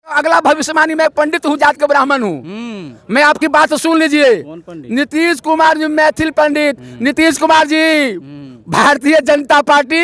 अगला भविष्यवाणी, मैं पंडित हूँ, जात के ब्राह्मण हूँ। मैं आपकी बात सुन लीजिए। नीतीश कुमार जी, मैथिल पंडित नीतीश कुमार जी, भारतीय जनता पार्टी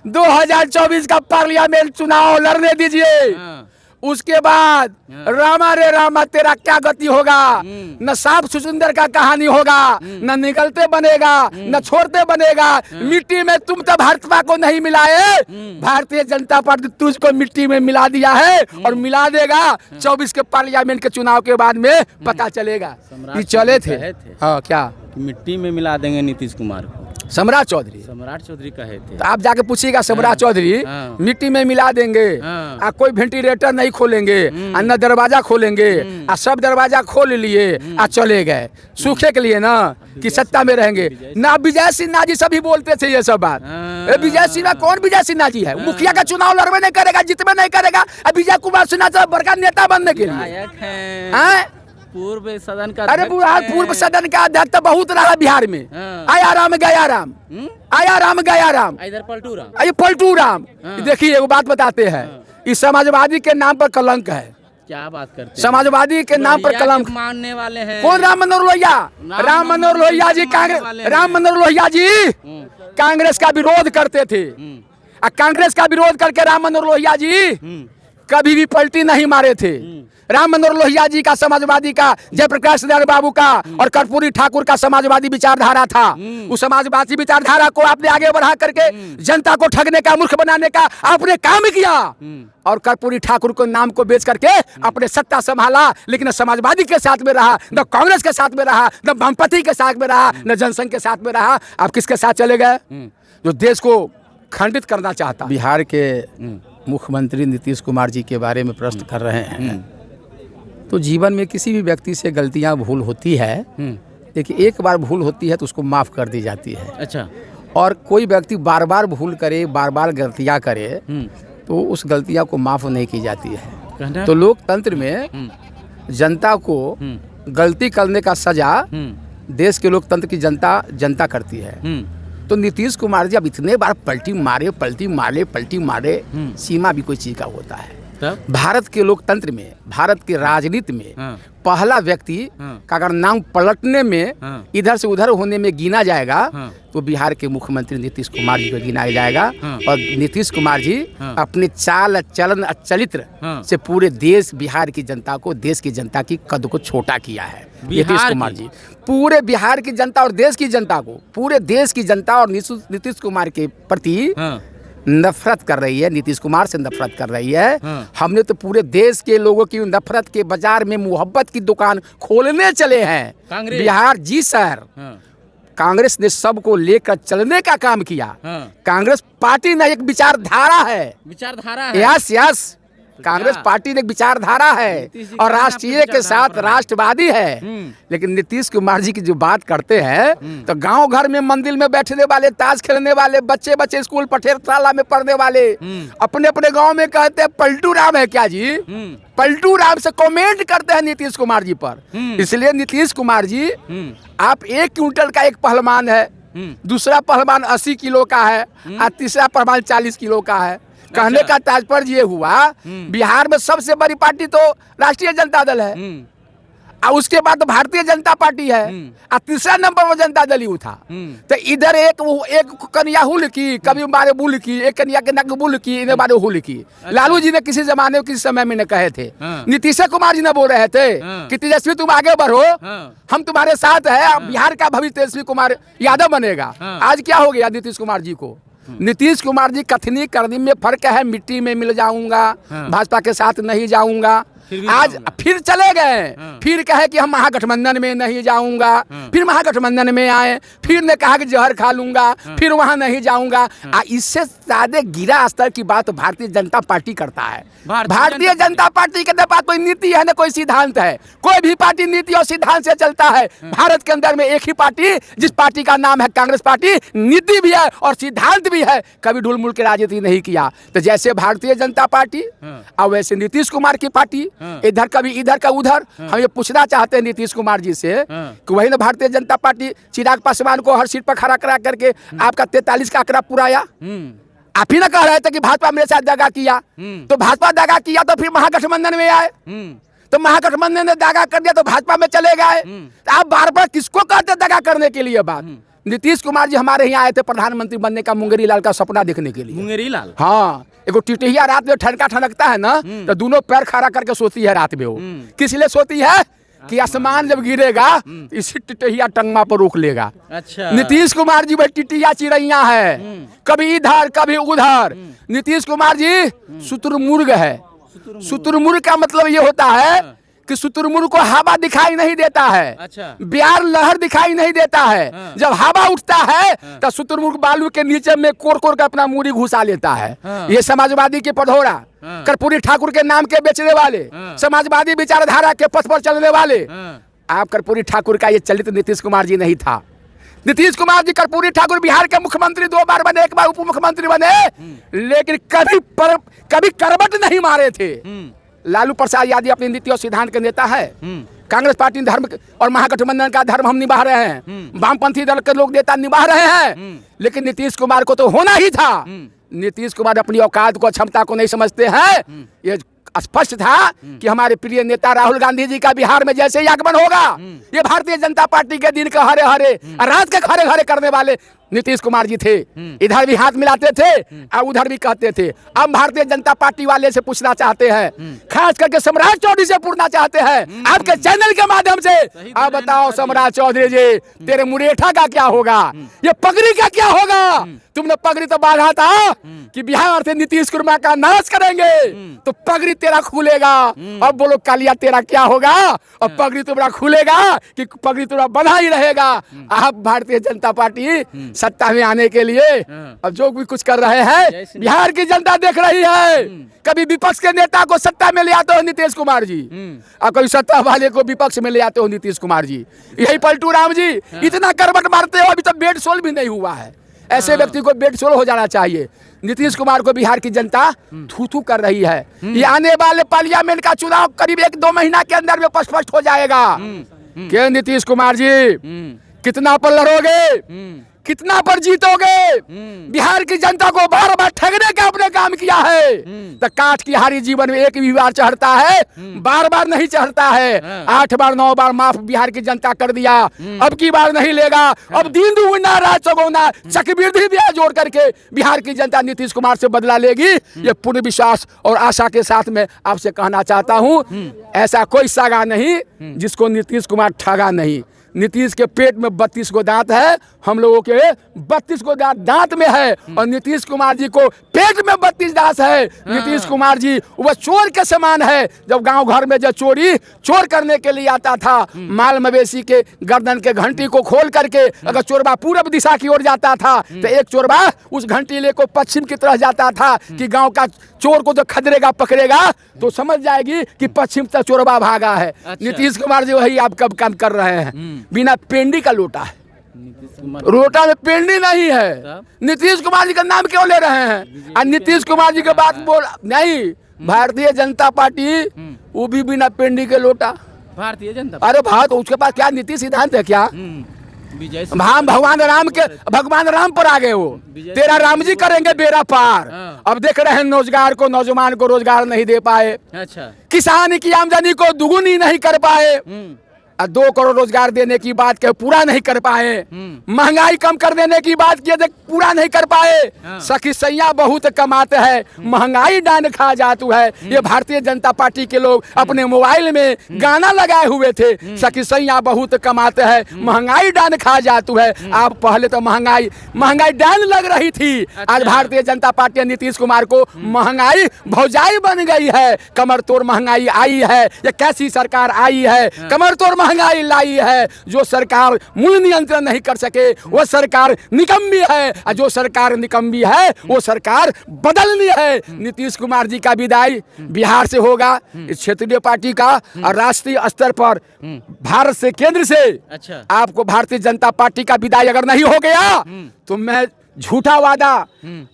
2024 का पार्लियामेंट चुनाव लड़ने दीजिए। उसके बाद रामा रे रामा तेरा क्या गति होगा। न सांप सुंदर का कहानी होगा, न निकलते बनेगा, न छोड़ते बनेगा। मिट्टी में तुम तो भाजपा को नहीं मिलाए, भारतीय जनता पार्टी तुझको मिट्टी में मिला दिया है और मिला देगा। 24 के पार्लियामेंट के चुनाव के बाद में पता चलेगा। ये चले थे हाँ, क्या मिट्टी में मिला देंगे नीतीश कुमार को। सम्राट चौधरी कहे थे। तो आप जाके पूछिएगा सम्राट चौधरी मिट्टी में मिला देंगे। कोई वेंटिलेटर नहीं खोलेंगे, न दरवाजा खोलेंगे, सब दरवाजा खोल लिए, चले गए सूखे के लिए ना, कि सत्ता में रहेंगे ना। विजय सिन्हा जी सभी बोलते थे ये सब बात। विजय सिन्हा कौन विजय सिन्हा जी है? मुखिया का चुनाव लड़वे नहीं करेगा, जितने नहीं करेगा। विजय कुमार सिन्हा सब बड़का नेता बनने के लिए पूर्व सदन का, अरे पूर्व सदन का अध्यक्ष तो बहुत रहा बिहार में। आया राम गया राम, आया राम गया राम, इधर पलटू राम, ये पलटू राम। देखिए एक बात बताते हैं, इस समाजवादी के नाम पर कलंक है। क्या बात करते हैं? समाजवादी के नाम पर कलंक मानने वाले हैं। कौन? राम मनोहर लोहिया। राम मनोहर लोहिया जी राम मनोहर लोहिया जी कांग्रेस का विरोध करते थे। कांग्रेस का विरोध करके राम मनोहर लोहिया जी कभी भी पलटी नहीं मारे थे। राम मनोहर लोहिया जी का समाजवादी का, जयप्रकाश नारायण बाबू का और कर्पूरी ठाकुर का समाजवादी विचारधारा था। उस समाजवादी विचारधारा को आपने आगे बढ़ा करके जनता को ठगने का, मूर्ख बनाने का आपने काम किया। और कर्पूरी ठाकुर को नाम को बेच करके अपने सत्ता संभाला, लेकिन समाजवादी के साथ में रहा, न कांग्रेस के साथ में रहा, न वामपंथी के साथ में रहा, न जनसंघ के साथ में रहा। आप किसके साथ चले गए? जो देश को खंडित करना चाहता। बिहार के मुख्यमंत्री नीतीश कुमार जी के बारे में प्रश्न कर रहे हैं। तो जीवन में किसी भी व्यक्ति से गलतियां भूल होती है, देखिए एक बार भूल होती है तो उसको माफ़ कर दी जाती है। अच्छा। और कोई व्यक्ति बार बार भूल करे, बार बार गलतियां करे, तो उस गलतियां को माफ़ नहीं की जाती है। तो लोकतंत्र में जनता को गलती करने का सजा देश के लोकतंत्र की जनता करती है। तो नीतीश कुमार जी अब इतने बार पलटी मारे, सीमा भी कोई चीज़ का होता है। भारत के लोकतंत्र में, भारत के राजनीति में पहला व्यक्ति का अगर नाम पलटने में, इधर से उधर होने में गिना जाएगा, तो बिहार के मुख्यमंत्री नीतीश कुमार जी को गिनाया जाएगा। और नीतीश कुमार जी अपने चाल चलन चरित्र से पूरे देश, बिहार की जनता को, देश की जनता की कद को छोटा किया है। नीतीश कुमार जी पूरे बिहार की जनता और देश की जनता को, पूरे देश की जनता और नीतीश कुमार के प्रति नफरत कर रही है, नीतीश कुमार से नफरत कर रही है। हमने तो पूरे देश के लोगों की नफरत के बाजार में मोहब्बत की दुकान खोलने चले हैं। बिहार जी सर, कांग्रेस ने सबको लेकर चलने का काम किया। कांग्रेस पार्टी न एक विचारधारा है। यस कांग्रेस पार्टी ने एक विचारधारा है और राष्ट्रीय के साथ राष्ट्रवादी है। लेकिन नीतीश कुमार जी की जो बात करते हैं, तो गांव घर में मंदिर में बैठने वाले, ताश खेलने वाले, बच्चे स्कूल पठेरशाला में पढ़ने वाले अपने अपने गांव में कहते हैं पलटू राम है क्या जी? पलटू राम से कमेंट करते हैं नीतीश कुमार जी पर। इसलिए नीतीश कुमार जी, आप 1 क्विंटल का एक पहलवान है, दूसरा पहलवान 80 किलो का है और तीसरा पहलवान 40 किलो का है। कहने का तात्पर्य ये हुआ, बिहार में सबसे बड़ी पार्टी तो राष्ट्रीय जनता दल है, और उसके बाद तो भारतीय जनता पार्टी है, और तीसरा नंबर पर जनता दल ही था। तो इधर एक कन्या हुल की, कभी मारे बुल की, एक कन्या के नक बुल की, इन्हें मारे हुल की। लालू जी ने किसी जमाने में, किसी समय में ने कहे थे। नीतीश कुमार जी ने बोल रहे थे कि तेजस्वी तुम आगे बढ़ो, हम तुम्हारे साथ है, बिहार का भविष्य तेजस्वी कुमार यादव बनेगा। आज क्या हो गया नीतीश कुमार जी को? नीतीश कुमार जी कथनी करनी में फर्क है। मिट्टी में मिल जाऊंगा, भाजपा के साथ नहीं जाऊंगा, आज फिर चले गए। फिर कहे कि हम महागठबंधन में नहीं जाऊंगा, फिर महागठबंधन में आए, फिर ने कहा कि जहर खा लूंगा, फिर वहां नहीं जाऊंगा। इससे ज्यादा गिरा स्तर की बात भारतीय जनता पार्टी करता है। भारतीय जनता पार्टी के पास कोई नीति है न कोई सिद्धांत है। कोई भी पार्टी नीति और सिद्धांत से चलता है। भारत के अंदर में एक ही पार्टी, जिस पार्टी का नाम है कांग्रेस पार्टी, नीति भी है और सिद्धांत भी है, कभी ढुलमुल की राजनीति नहीं किया। तो जैसे भारतीय जनता पार्टी और वैसे नीतीश कुमार की पार्टी, इधर कभी इधर का उधर। हम ये पूछना चाहते हैं नीतीश कुमार जी से कि वही ना भारतीय जनता पार्टी चिराग पासवान को हर सीट पर खड़ा करा करके आपका 43 का आंकड़ा पुराया। आप ही ना कह रहे थे कि भाजपा मेरे साथ दगा किया, तो भाजपा दगा किया तो फिर महागठबंधन में आए, तो महागठबंधन ने दगा कर दिया तो भाजपा में चले गए। तो आप बार बार किसको कहते दगा करने के लिए बात? नीतीश कुमार जी हमारे यहाँ आए थे प्रधानमंत्री बनने का मुंगेरी लाल का सपना देखने के लिए। मुंगेरी लाल, हाँ, एगो टिटहिया रात में ठनका ठनकता है ना, तो दोनों पैर खड़ा करके सोती है रात में। वो किस लिए सोती है कि आसमान जब गिरेगा तो इसी टिटहिया टंगमा पर रोक लेगा। अच्छा, नीतीश कुमार जी भाई टिटिया चिड़ैया है, कभी इधर कभी उधर। नीतीश कुमार जी शुतुरमुर्ग है। शुतुरमुर्ग का मतलब ये होता है कि शुतुरमुर्ग को हवा दिखाई नहीं देता है, अच्छा, बिहार लहर दिखाई नहीं देता है। हाँ। जब हवा उठता है तो शुतुरमुर्ग बालू के नीचे में कोर कोर कर अपना मूड़ी घुसा लेता है। हाँ। ये समाजवादी के पढ़ोरा, हाँ। कर्पूरी ठाकुर के नाम के बेचने वाले, हाँ। समाजवादी विचारधारा के पथ पर चलने वाले, हाँ। आप कर्पूरी ठाकुर का ये चलित नीतीश कुमार जी नहीं था। नीतीश कुमार जी कर्पूरी ठाकुर बिहार के मुख्यमंत्री 2 बार बने, 1 बार उप मुख्यमंत्री बने, लेकिन कभी करवट नहीं मारे थे। लालू प्रसाद यादव अपनी नीति और सिद्धांत के नेता है। कांग्रेस पार्टी धर्म और महागठबंधन का धर्म हम निभा रहे हैं, वामपंथी दल के लोग नेता निभा रहे हैं, लेकिन नीतीश कुमार को तो होना ही था। नीतीश कुमार अपनी औकात को, क्षमता को नहीं समझते हैं। ये स्पष्ट था कि हमारे प्रिय नेता राहुल गांधी जी का बिहार में जैसे ही आगमन होगा, ये भारतीय जनता पार्टी के दिन का हरे हरे रात के खरे खरे करने वाले नीतीश कुमार जी थे। इधर भी हाथ मिलाते थे और उधर भी कहते थे। अब भारतीय जनता पार्टी वाले से पूछना चाहते हैं, खास करके सम्राट चौधरी से पूछना चाहते हैं आपके चैनल के माध्यम से, आप बताओ सम्राट चौधरी जी, तेरे मुरेठा का क्या होगा, ये पगड़ी का क्या होगा? तुमने पगड़ी तो बांधा था कि बिहार से नीतीश कुमार का नाश करेंगे, तो पगड़ी तेरा खुलेगा। अब बोलो कालिया तेरा क्या होगा? और पगड़ी तुम्हारा खुलेगा कि पगड़ी तुम्हारा बंधा ही रहेगा? आप भारतीय जनता पार्टी सत्ता में आने के लिए अब जो भी कुछ कर रहे हैं, बिहार की जनता देख रही है। कभी विपक्ष के नेता को सत्ता में ले आते हो नीतीश कुमार जी, और कभी सत्ता वाले को विपक्ष में ले आते हो नीतीश कुमार जी। यही पलटू राम जी इतना करवट मारते हो, अभी तो बेड सोल भी नहीं हुआ है। ऐसे व्यक्ति को बेड सोल हो जाना चाहिए। नीतीश कुमार को बिहार की जनता थू थू कर रही है। ये आने वाले पार्लियामेंट का चुनाव करीब 1-2 महीना के अंदर में स्पष्ट हो जाएगा कि नीतीश कुमार जी कितना पर लड़ोगे, कितना पर जीतोगे। बिहार की जनता को बार बार ठगने का अपने काम किया है, तो काठ की हारी जीवन में एक भी बार चढ़ता है, बार बार नहीं चढ़ता है। 8 बार 9 बार माफ बिहार की जनता कर दिया, अब की बार नहीं लेगा। अब दिन दुगुना रात चौगुना चक्रवृद्धि ब्याज जोड़ करके बिहार की जनता नीतीश कुमार से बदला लेगी। ये पूर्ण विश्वास और आशा के साथ में आपसे कहना चाहता हूँ, ऐसा कोई सागा नहीं जिसको नीतीश कुमार ठगा नहीं। नीतीश के पेट में 32 गो दांत है, हम लोगों के 32 गो दांत में है, और नीतीश कुमार जी को पेट में 32 दांत है। नीतीश कुमार जी वह चोर के समान है। जब गांव घर में जो चोर करने के लिए आता था, माल मवेशी के गर्दन के घंटी को खोल करके अगर चोरबा पूरब दिशा की ओर जाता था तो एक चोरबा उस घंटी लेकर पश्चिम की तरफ जाता था कि गाँव का चोर को जो खदरेगा पकड़ेगा तो समझ जाएगी कि पश्चिम तक चोरबा भागा है। अच्छा। नीतीश कुमार जी वही आप कब काम कर रहे हैं। बिना पेंडी का लोटा है, रोटा में पेंडी नहीं है। नीतीश कुमार जी का नाम क्यों ले रहे हैं? और नीतीश कुमार जी के बात बोल नहीं, भारतीय जनता पार्टी वो भी बिना पेंडी के लोटा। भारतीय जनता, अरे भारत उसके पास क्या नीति सिद्धांत है क्या? विजय हम भगवान राम पर आ गए। वो तेरा राम जी करेंगे बेड़ा पार। अब देख रहे हैं नौजवान को रोजगार नहीं दे पाए, अच्छा, किसान की आमदनी को दुगुनी नहीं कर पाए, 2 करोड़ रोजगार देने की बात के पूरा नहीं कर पाए, महंगाई कम कर देने की बात किए थे पूरा नहीं कर पाए। सखी सैया बहुत कमाते हैं, महंगाई डांड खा जातू है। ये भारतीय जनता पार्टी के लोग अपने मोबाइल में गाना लगाए हुए थे, सखी सैया बहुत कमाते हैं, महंगाई डांड खा जातू है। आप पहले तो महंगाई डांड लग रही थी, आज भारतीय जनता पार्टी नीतीश कुमार को महंगाई भौजाई बन गई है। कमर तोड़ महंगाई आई है। ये कैसी सरकार आई है? कमर तोड़ महंगाई लाई है। जो सरकार मूल्य नियंत्रण नहीं कर सके वो सरकार निकम्मी है, और जो सरकार निकम्मी है वो सरकार बदलनी है। नीतीश कुमार जी का विदाई बिहार से होगा, इस क्षेत्रीय पार्टी का, और राष्ट्रीय स्तर पर भारत से, केंद्र से। अच्छा, आपको भारतीय जनता पार्टी का विदाई अगर नहीं हो गया तो मैं झूठा वादा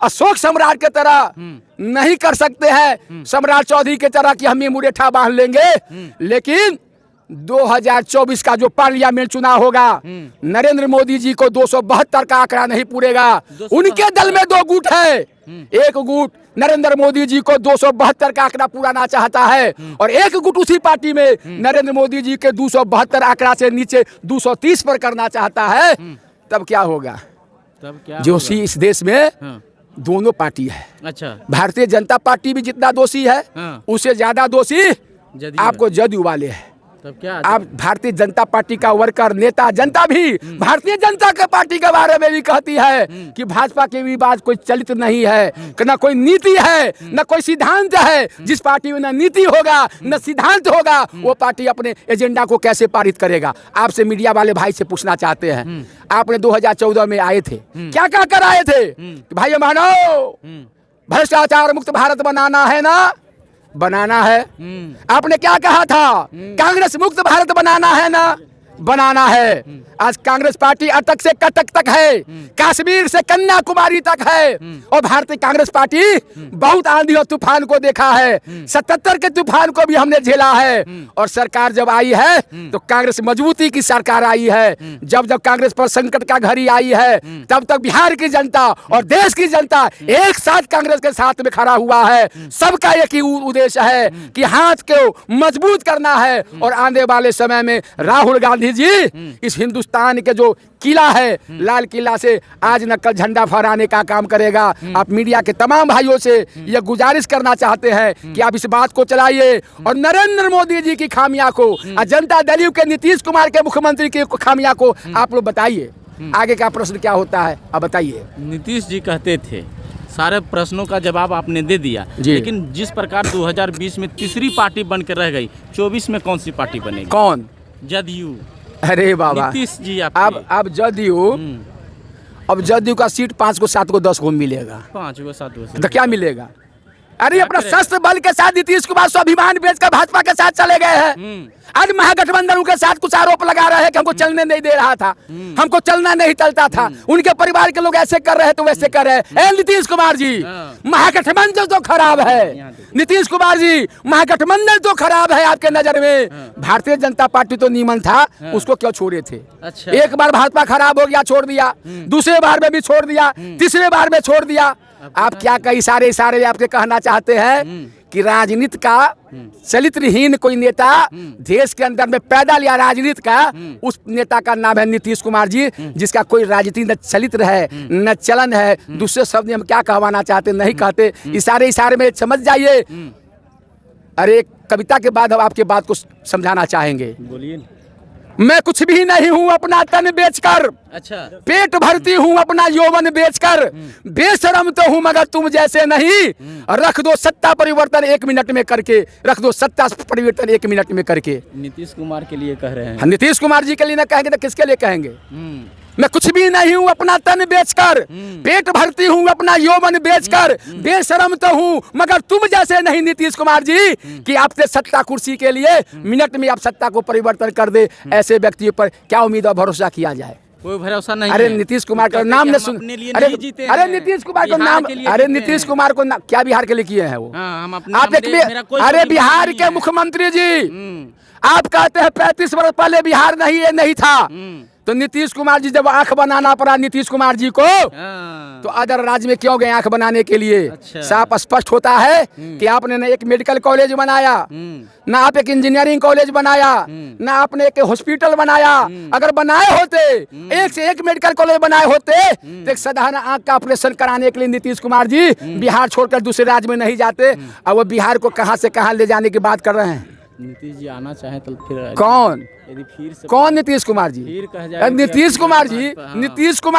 अशोक सम्राट के तरह नहीं कर सकते हैं, सम्राट चौधरी के तरह कि हम ये मुरेठा बांध लेंगे, लेकिन 2024 का जो पार्लियामेंट चुनाव होगा, नरेंद्र मोदी जी को 272 का आंकड़ा नहीं पूरेगा। उनके दल में 2 गुट है, एक गुट नरेंद्र मोदी जी को 272 का आंकड़ा पुराना चाहता है और एक गुट उसी पार्टी में नरेंद्र मोदी जी के 272 आंकड़ा से नीचे 230 पर करना चाहता है। तब क्या होगा? तब क्या जो होगा? इस देश में हाँ। दोनों पार्टी है। अच्छा। भारतीय जनता पार्टी भी जितना दोषी है, हाँ। उससे ज्यादा दोषी जदयू आपको जदयू वाले है। तब क्या आप भारतीय जनता पार्टी का वर्कर नेता जनता भी भारतीय जनता के पार्टी के बारे में भी कहती है कि भाजपा के भी बात कोई चलित नहीं है, न कोई नीति है, न कोई सिद्धांत है। जिस पार्टी में न नीति होगा न सिद्धांत होगा, वो पार्टी अपने एजेंडा को कैसे पारित करेगा? आपसे मीडिया वाले भाई से पूछना चाहते हैं, आपने 2014 में आए थे, क्या क्या कर आए थे? भाई मानो भ्रष्टाचार मुक्त भारत बनाना है ना, बनाना है। आपने क्या कहा था? कांग्रेस मुक्त भारत बनाना है ना, बनाना है। आज कांग्रेस पार्टी अटक से कटक तक है, कश्मीर से कन्याकुमारी तक है और भारतीय कांग्रेस पार्टी बहुत आंधी और तूफान को देखा है। 77 के तूफान को भी हमने झेला है और सरकार जब आई है तो कांग्रेस मजबूती की सरकार आई है। जब जब कांग्रेस पर संकट का घड़ी आई है तब तक बिहार की जनता और देश की जनता एक साथ कांग्रेस के साथ में खड़ा हुआ है। सबका एक ही उद्देश्य है कि हाथ को मजबूत करना है और आने वाले समय में राहुल गांधी जी इस हिंदुस्तान के जो किला है, लाल किला से आज न कल झंडा फहराने का काम करेगा। आप मीडिया के तमाम भाइयों से यह गुजारिश करना चाहते हैं कि आप इस बात को चलाइए और नरेंद्र मोदी जी की खामियां को, जनता दल के नीतीश कुमार के मुख्यमंत्री की खामियां को आप लोग बताइए। आगे का प्रश्न क्या होता है अब बताइए। नीतीश जी कहते थे सारे प्रश्नों का जवाब आपने दे दिया, लेकिन जिस प्रकार 2020 में तीसरी पार्टी बन के रह गई, 24 में कौन सी पार्टी बनेगी? कौन? जदयू। अरे बाबा, नीतीश जी अब जदयू, अब जदयू का सीट 5 को 7 को 10 को मिलेगा। 5 को 7 को तो क्या मिलेगा? अरे अपना शस्त्र बल के साथ नीतीश कुमार स्वाभिमान बेचकर भाजपा के साथ चले गए हैं। आज महागठबंधन के साथ कुछ आरोप लगा रहे हैं कि हमको चलने नहीं दे रहा था, हमको चलना नहीं चलता था, उनके परिवार के लोग ऐसे कर रहे हैं तो वैसे कर रहे हैं। नीतीश कुमार जी, महागठबंधन तो खराब है। नीतीश कुमार जी, महागठबंधन तो खराब है आपके नजर में। भारतीय जनता पार्टी तो नीमन था, उसको क्यों छोड़े थे? अच्छा। एक बार भाजपा खराब हो गया छोड़ दिया, दूसरे बार में भी छोड़ दिया, तीसरे बार में छोड़ दिया। आप क्या कई इशारे आपके कहना चाहते हैं कि राजनीति का चरित्रहीन कोई नेता देश के अंदर में पैदा लिया राजनीति का, उस नेता का नाम है नीतीश कुमार जी, जिसका कोई राजनीति न चरित्र है न चलन है। दूसरे शब्द हम क्या कहवाना चाहते नहीं कहते, इशारे में समझ जाइए। अरे कविता के बाद हम आपके बात को समझाना चाहेंगे। बोलिए। मैं कुछ भी नहीं हूँ अपना तन बेचकर, अच्छा, पेट भरती हूँ अपना यौवन बेचकर, बेशरम तो हूँ मगर तुम जैसे नहीं, रख दो सत्ता परिवर्तन 1 मिनट में करके, रख दो सत्ता परिवर्तन 1 मिनट में करके। नीतीश कुमार के लिए कह रहे हैं। नीतीश कुमार जी के लिए ना कहेंगे तो किसके लिए कहेंगे? मैं कुछ भी नहीं हूँ अपना तन बेचकर, पेट भरती हूँ अपना यौवन बेचकर, बेशरम तो हूँ मगर तुम जैसे नहीं नीतीश कुमार जी कि आपके सत्ता कुर्सी के लिए मिनट में आप सत्ता को परिवर्तन कर दे। ऐसे व्यक्तियों पर क्या उम्मीद और भरोसा किया जाए? कोई भरोसा नहीं। अरे नीतीश कुमार का नाम न सुन, अरे नीतीश कुमार का नाम, अरे नीतीश कुमार को क्या बिहार के लिए किए हैं वो? आप एक, अरे बिहार के मुख्यमंत्री जी, आप कहते हैं 35 वर्ष पहले बिहार नहीं ये नहीं था, तो नीतीश कुमार जी जब आंख बनाना पड़ा नीतीश कुमार जी को, तो अदर राज्य में क्यों गए आंख बनाने के लिए? अच्छा। साफ स्पष्ट होता है कि आपने न एक मेडिकल कॉलेज बनाया, ना आप एक इंजीनियरिंग कॉलेज बनाया, ना आपने एक हॉस्पिटल बनाया। अगर बनाए होते, एक से एक मेडिकल कॉलेज बनाए होते, तो एक साधारण आंख का ऑपरेशन कराने के लिए नीतीश कुमार जी बिहार छोड़कर दूसरे राज्य में नहीं जाते। और वो बिहार को कहां से कहां ले जाने की बात कर रहे हैं। नीतीश जी आना चाहे तो फिर कौन? यदि फिर से कौन नीतीश कुमार जी? फिर कह जाए नीतीश कुमार जी, नीतीश कुमार